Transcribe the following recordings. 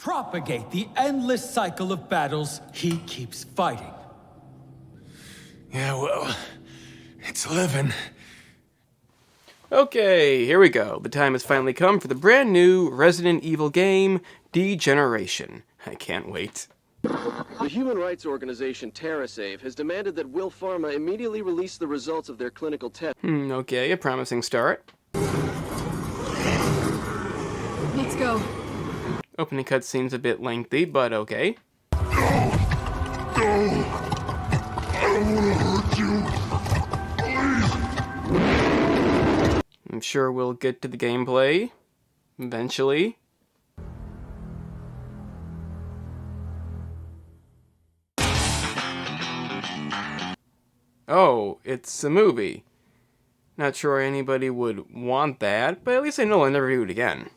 propagate the endless cycle of battles he keeps fighting. Yeah, well, it's living. Okay, here we go. The time has finally come for the brand new Resident Evil game, Degeneration. I can't wait. The human rights organization TerraSave has demanded that Will Pharma immediately release the results of their clinical test. Okay, a promising start. Let's go. Opening cutscene's a bit lengthy, but okay. No! I don't want to hurt you! Please! I'm sure we'll get to the gameplay eventually. Oh, it's a movie. Not sure anybody would want that, but at least I know I'll never do it again.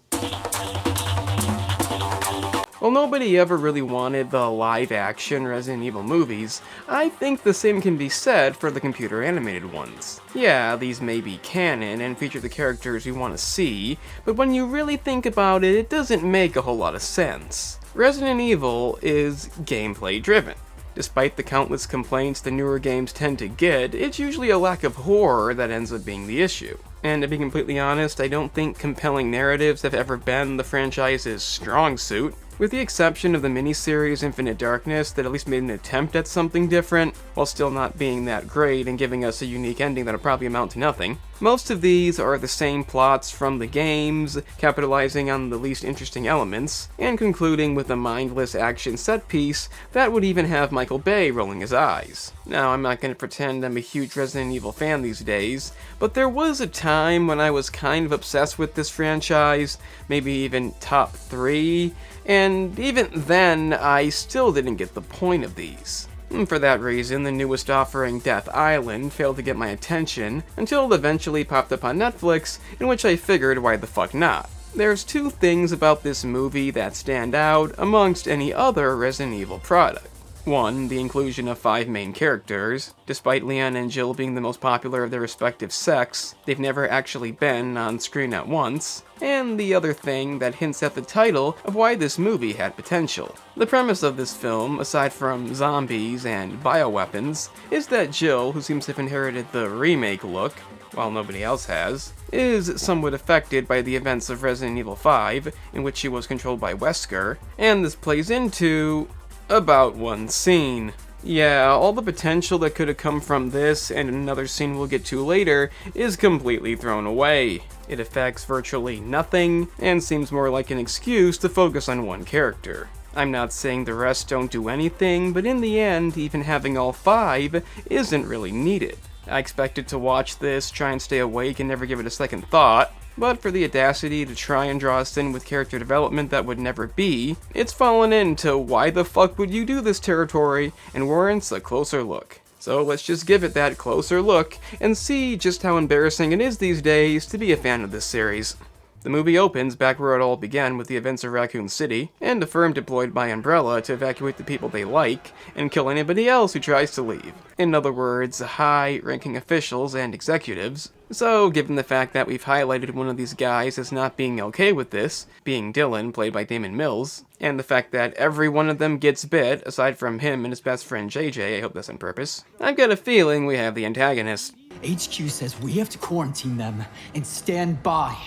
While nobody ever really wanted the live-action Resident Evil movies, I think the same can be said for the computer-animated ones. Yeah, these may be canon and feature the characters we want to see, but when you really think about it, it doesn't make a whole lot of sense. Resident Evil is gameplay-driven. Despite the countless complaints the newer games tend to get, it's usually a lack of horror that ends up being the issue. And to be completely honest, I don't think compelling narratives have ever been the franchise's strong suit. With the exception of the miniseries Infinite Darkness that at least made an attempt at something different, while still not being that great and giving us a unique ending that'll probably amount to nothing. Most of these are the same plots from the games, capitalizing on the least interesting elements, and concluding with a mindless action set piece that would even have Michael Bay rolling his eyes. Now, I'm not going to pretend I'm a huge Resident Evil fan these days, but there was a time when I was kind of obsessed with this franchise, maybe even top 3, and even then, I still didn't get the point of these. And for that reason, the newest offering, Death Island, failed to get my attention until it eventually popped up on Netflix, in which I figured why the fuck not. There's 2 things about this movie that stand out amongst any other Resident Evil product. 1, the inclusion of 5 main characters. Despite Leon and Jill being the most popular of their respective sex, they've never actually been on screen at once. And the other thing that hints at the title of why this movie had potential. The premise of this film, aside from zombies and bioweapons, is that Jill, who seems to have inherited the remake look, while nobody else has, is somewhat affected by the events of Resident Evil 5, in which she was controlled by Wesker, and this plays into about 1 scene. Yeah, all the potential that could have come from this and another scene we'll get to later is completely thrown away. It affects virtually nothing, and seems more like an excuse to focus on 1 character. I'm not saying the rest don't do anything, but in the end, even having all 5 isn't really needed. I expected to watch this, try and stay awake, and never give it a second thought, but for the audacity to try and draw us in with character development that would never be, it's fallen into why the fuck would you do this territory and warrants a closer look. So let's just give it that closer look and see just how embarrassing it is these days to be a fan of this series. The movie opens back where it all began with the events of Raccoon City, and a firm deployed by Umbrella to evacuate the people they like, and kill anybody else who tries to leave. In other words, high-ranking officials and executives. So, given the fact that we've highlighted one of these guys as not being okay with this, being Dylan, played by Damon Mills, and the fact that every one of them gets bit, aside from him and his best friend JJ, I hope that's on purpose, I've got a feeling we have the antagonist. HQ says we have to quarantine them and stand by.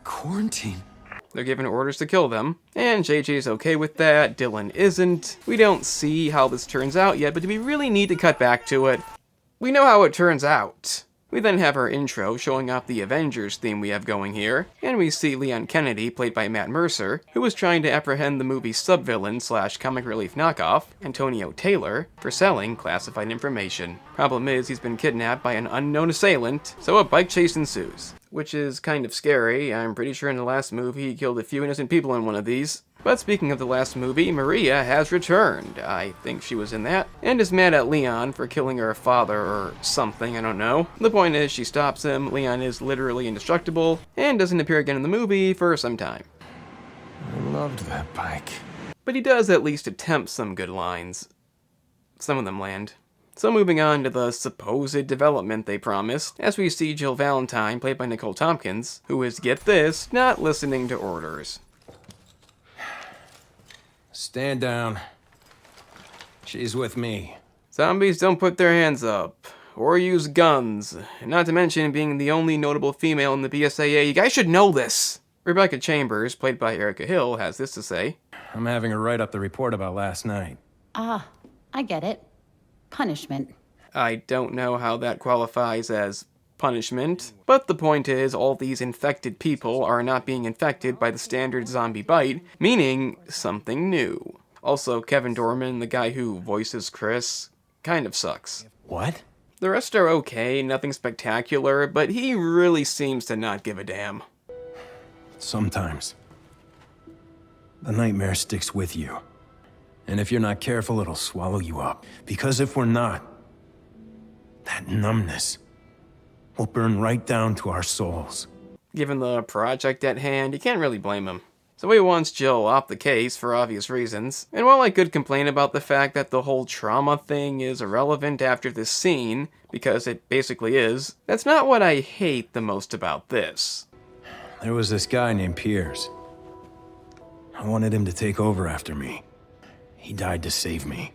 Quarantine? They're given orders to kill them, and JJ's okay with that, Dylan isn't. We don't see how this turns out yet, but do we really need to cut back to it? We know how it turns out. We then have our intro showing off the Avengers theme we have going here, and we see Leon Kennedy, played by Matt Mercer, who was trying to apprehend the movie's sub-villain slash comic relief knockoff, Antonio Taylor, for selling classified information. Problem is, he's been kidnapped by an unknown assailant, so a bike chase ensues. Which is kind of scary. I'm pretty sure in the last movie he killed a few innocent people in one of these. But speaking of the last movie, Maria has returned. I think she was in that. And is mad at Leon for killing her father or something, I don't know. The point is, she stops him, Leon is literally indestructible, and doesn't appear again in the movie for some time. I loved that bike. But he does at least attempt some good lines. Some of them land. So moving on to the supposed development they promised, as we see Jill Valentine, played by Nicole Tompkins, who is, get this, not listening to orders. Stand down. She's with me. Zombies don't put their hands up or use guns. Not to mention being the only notable female in the BSAA. You guys should know this. Rebecca Chambers, played by Erica Hill, has this to say. I'm having her write up the report about last night. Ah, I get it. Punishment. I don't know how that qualifies as punishment, but the point is all these infected people are not being infected by the standard zombie bite, meaning something new. Also, Kevin Dorman, the guy who voices Chris, kind of sucks. What? The rest are okay, nothing spectacular, but he really seems to not give a damn. Sometimes. The nightmare sticks with you. And if you're not careful, it'll swallow you up. Because if we're not, that numbness will burn right down to our souls. Given the project at hand, you can't really blame him. So he wants Jill off the case for obvious reasons, and while I could complain about the fact that the whole trauma thing is irrelevant after this scene, because it basically is, that's not what I hate the most about this. There was this guy named Piers. I wanted him to take over after me. He died to save me.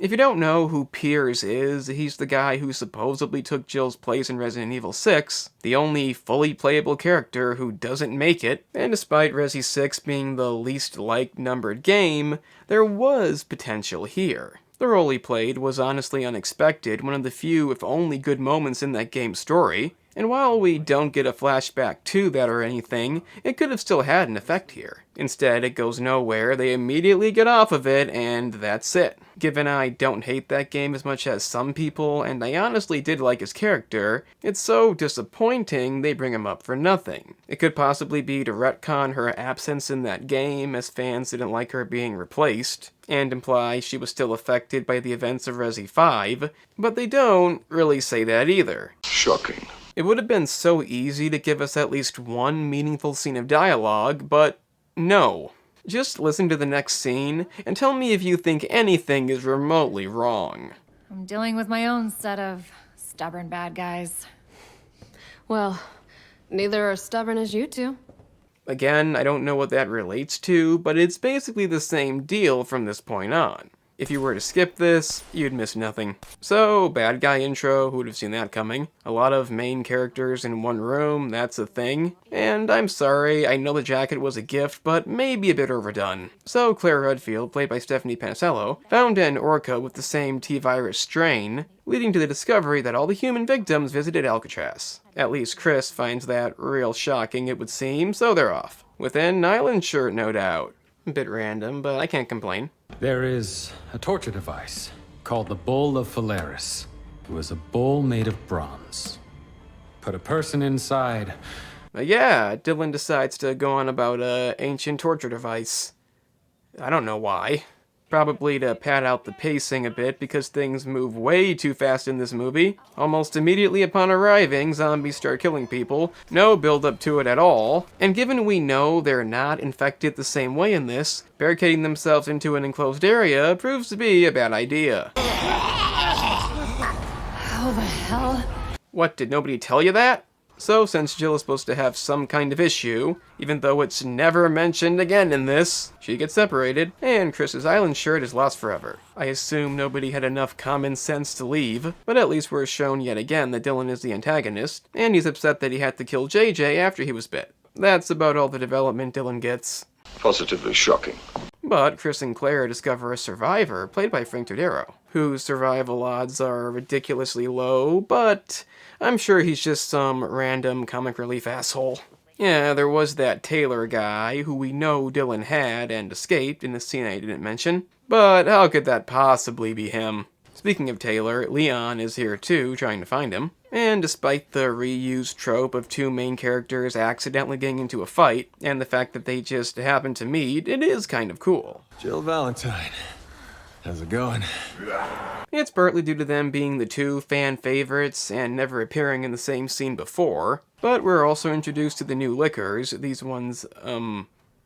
If you don't know who Piers is, he's the guy who supposedly took Jill's place in Resident Evil 6, the only fully playable character who doesn't make it, and despite Resi 6 being the least liked numbered game, there was potential here. The role he played was honestly unexpected, one of the few, if only good moments in that game's story, and while we don't get a flashback to that or anything, it could have still had an effect here. Instead, it goes nowhere, they immediately get off of it, and that's it. Given I don't hate that game as much as some people, and I honestly did like his character, it's so disappointing they bring him up for nothing. It could possibly be to retcon her absence in that game, as fans didn't like her being replaced, and imply she was still affected by the events of Resi 5, but they don't really say that either. Shocking. It would have been so easy to give us at least one meaningful scene of dialogue, but no. Just listen to the next scene and tell me if you think anything is remotely wrong. I'm dealing with my own set of stubborn bad guys. Well, neither are stubborn as you two. Again, I don't know what that relates to, but it's basically the same deal from this point on. If you were to skip this, you'd miss nothing. So, bad guy intro, who would have seen that coming? A lot of main characters in one room, that's a thing. And I'm sorry, I know the jacket was a gift, but maybe a bit overdone. So, Claire Redfield, played by Stephanie Panisello, found an orca with the same T-virus strain, leading to the discovery that all the human victims visited Alcatraz. At least Chris finds that real shocking, it would seem, so they're off. With an island shirt, no doubt. A bit random, but I can't complain. There is a torture device called the Bowl of Phalaris. It was a bowl made of bronze. Put a person inside. But yeah, Dylan decides to go on about a ancient torture device. I don't know why. Probably to pad out the pacing a bit because things move way too fast in this movie. Almost immediately upon arriving, zombies start killing people. No build up to it at all. And given we know they're not infected the same way in this, barricading themselves into an enclosed area proves to be a bad idea. How the hell? What, did nobody tell you that? So, since Jill is supposed to have some kind of issue, even though it's never mentioned again in this, she gets separated, and Chris's island shirt is lost forever. I assume nobody had enough common sense to leave, but at least we're shown yet again that Dylan is the antagonist, and he's upset that he had to kill JJ after he was bit. That's about all the development Dylan gets. Positively shocking. But Chris and Claire discover a survivor, played by Frank Todero, whose survival odds are ridiculously low, but I'm sure he's just some random comic relief asshole. Yeah, there was that Taylor guy, who we know Dylan had and escaped in the scene I didn't mention, but how could that possibly be him? Speaking of Taylor, Leon is here too, trying to find him. And despite the reused trope of two main characters accidentally getting into a fight, and the fact that they just happen to meet, it is kind of cool. Jill Valentine. How's it going? It's partly due to them being the two fan favorites and never appearing in the same scene before, but we're also introduced to the new liquors, these ones,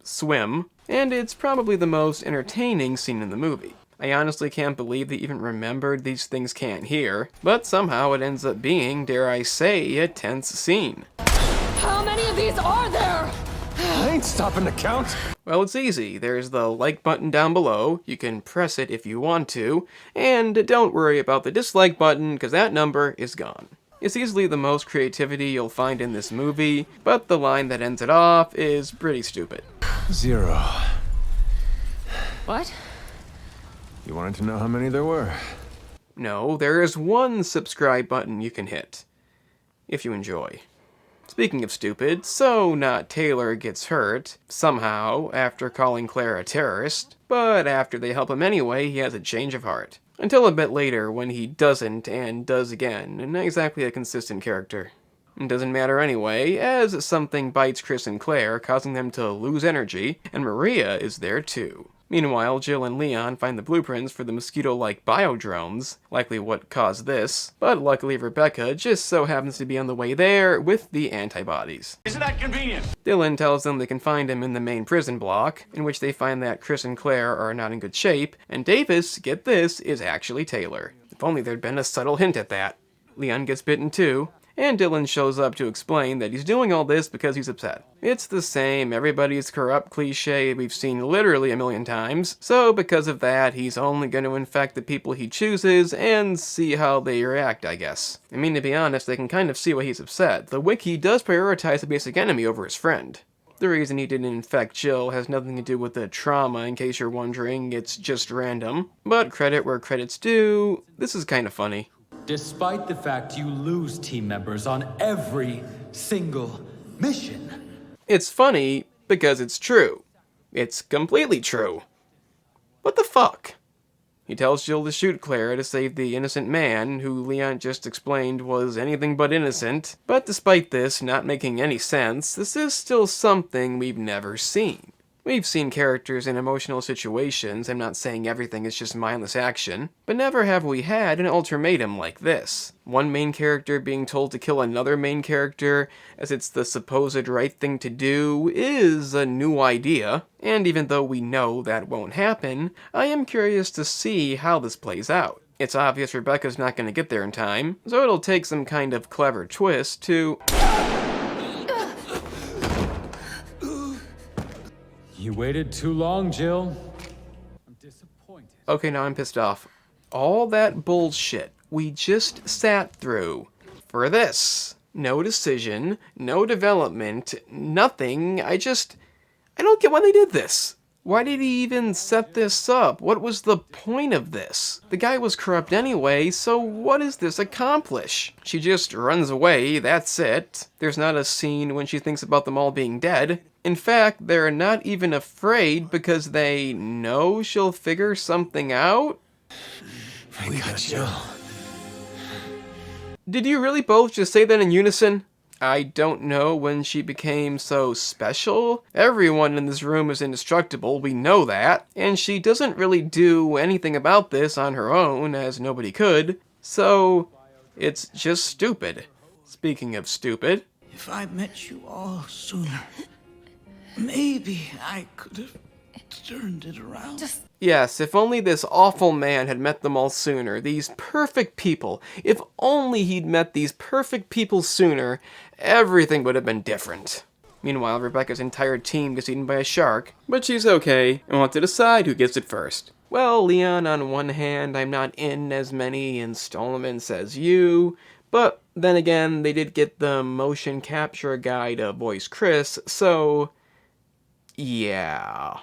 swim, and it's probably the most entertaining scene in the movie. I honestly can't believe they even remembered these things can't hear, but somehow it ends up being, dare I say, a tense scene. How many of these are there? I ain't stopping to count. Well, it's easy. There's the like button down below. You can press it if you want to. And don't worry about the dislike button, because that number is gone. It's easily the most creativity you'll find in this movie, but the line that ends it off is pretty stupid. 0. What? You wanted to know how many there were? No, there is one subscribe button you can hit, if you enjoy. Speaking of stupid, so not Taylor gets hurt, somehow, after calling Claire a terrorist, but after they help him anyway, he has a change of heart. Until a bit later, when he doesn't and does again, not exactly a consistent character. It doesn't matter anyway, as something bites Chris and Claire, causing them to lose energy, and Maria is there too. Meanwhile, Jill and Leon find the blueprints for the mosquito-like biodrones, likely what caused this, but luckily Rebecca just so happens to be on the way there with the antibodies. Isn't that convenient? Dylan tells them they can find him in the main prison block, in which they find that Chris and Claire are not in good shape, and Davis, get this, is actually Taylor. If only there'd been a subtle hint at that. Leon gets bitten too, and Dylan shows up to explain that he's doing all this because he's upset. It's the same everybody's corrupt cliche we've seen literally a million times, so because of that, he's only going to infect the people he chooses and see how they react, I guess. I mean, to be honest, they can kind of see why he's upset. The wiki does prioritize the basic enemy over his friend. The reason he didn't infect Jill has nothing to do with the trauma, in case you're wondering, it's just random. But credit where credit's due, this is kind of funny. Despite the fact you lose team members on every single mission. It's funny because it's true. It's completely true. What the fuck? He tells Jill to shoot Claire to save the innocent man, who Leon just explained was anything but innocent. But despite this not making any sense, this is still something we've never seen. We've seen characters in emotional situations, I'm not saying everything is just mindless action, but never have we had an ultimatum like this. One main character being told to kill another main character, as it's the supposed right thing to do, is a new idea, and even though we know that won't happen, I am curious to see how this plays out. It's obvious Rebecca's not going to get there in time, so it'll take some kind of clever twist to... You waited too long, Jill. I'm disappointed. Okay, now I'm pissed off. All that bullshit we just sat through for this. No decision, no development, nothing. I don't get why they did this. Why did he even set this up? What was the point of this? The guy was corrupt anyway, so what does this accomplish? She just runs away, that's it. There's not a scene when she thinks about them all being dead. In fact, they're not even afraid because they know she'll figure something out? We got Jill. Did you really both just say that in unison? I don't know when she became so special. Everyone in this room is indestructible, we know that. And she doesn't really do anything about this on her own, as nobody could. So, it's just stupid. Speaking of stupid... If I met you all sooner, maybe I could have turned it around. Yes, if only this awful man had met them all sooner, these perfect people. If only he'd met these perfect people sooner, everything would have been different. Meanwhile, Rebecca's entire team gets eaten by a shark, but she's okay, and wants to decide who gets it first. Well, Leon, on one hand, I'm not in as many installments as you, but then again, they did get the motion capture guy to voice Chris, so... yeah...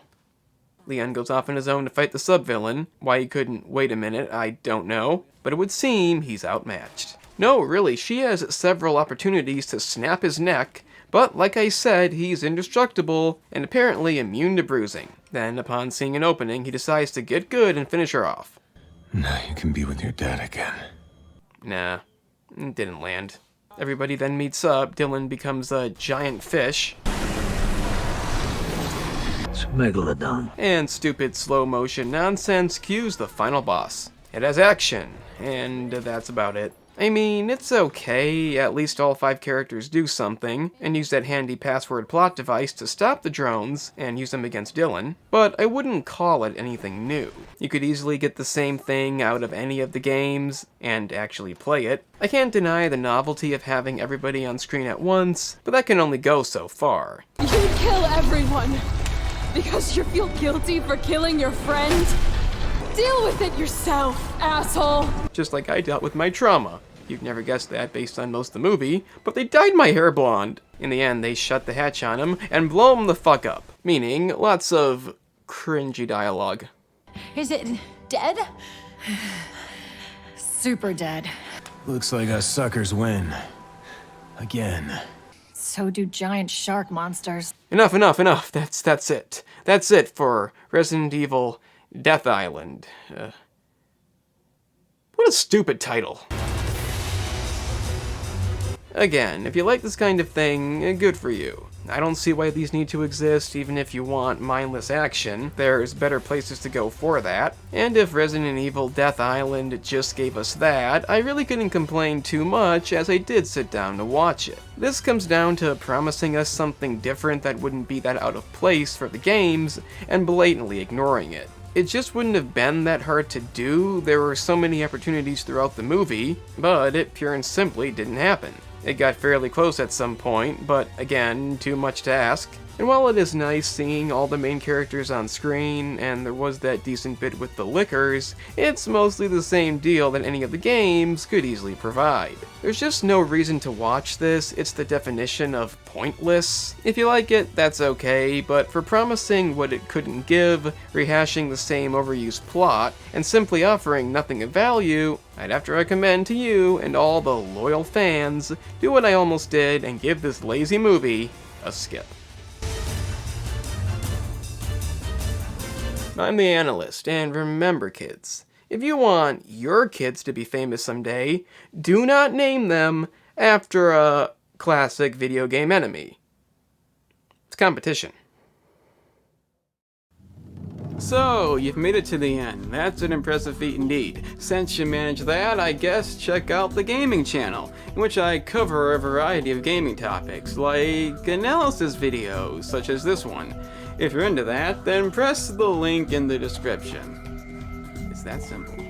Leon goes off on his own to fight the sub-villain. Why he couldn't wait a minute, I don't know. But it would seem he's outmatched. No, really, she has several opportunities to snap his neck, but like I said, he's indestructible and apparently immune to bruising. Then, upon seeing an opening, he decides to get good and finish her off. Now you can be with your dad again. Nah, it didn't land. Everybody then meets up, Dylan becomes a giant fish. Megalodon. And stupid slow motion nonsense cues the final boss. It has action, and that's about it. I mean, it's okay, at least all 5 characters do something, and use that handy password plot device to stop the drones, and use them against Dylan, but I wouldn't call it anything new. You could easily get the same thing out of any of the games, and actually play it. I can't deny the novelty of having everybody on screen at once, but that can only go so far. You kill everyone because you feel guilty for killing your friend? Deal with it yourself, asshole! Just like I dealt with my trauma. You'd never guess that based on most of the movie, but they dyed my hair blonde. In the end, they shut the hatch on him and blow him the fuck up. Meaning, lots of cringy dialogue. Is it dead? Super dead. Looks like us suckers win. Again. So do giant shark monsters. Enough, enough, enough. That's it. That's it for Resident Evil Death Island. What a stupid title. Again, if you like this kind of thing, good for you. I don't see why these need to exist, even if you want mindless action. There's better places to go for that. And if Resident Evil Death Island just gave us that, I really couldn't complain too much, as I did sit down to watch it. This comes down to promising us something different that wouldn't be that out of place for the games, and blatantly ignoring it. It just wouldn't have been that hard to do. There were so many opportunities throughout the movie, but it pure and simply didn't happen. It got fairly close at some point, but again, too much to ask. And while it is nice seeing all the main characters on screen, and there was that decent bit with the lickers, it's mostly the same deal that any of the games could easily provide. There's just no reason to watch this. It's the definition of pointless. If you like it, that's okay, but for promising what it couldn't give, rehashing the same overused plot, and simply offering nothing of value, I'd have to recommend to you and all the loyal fans, do what I almost did and give this lazy movie a skip. I'm the analyst, and remember kids, if you want your kids to be famous someday, do not name them after a classic video game enemy. It's competition. So, you've made it to the end. That's an impressive feat indeed. Since you managed that, I guess check out the gaming channel, in which I cover a variety of gaming topics, like analysis videos, such as this one. If you're into that, then press the link in the description. It's that simple.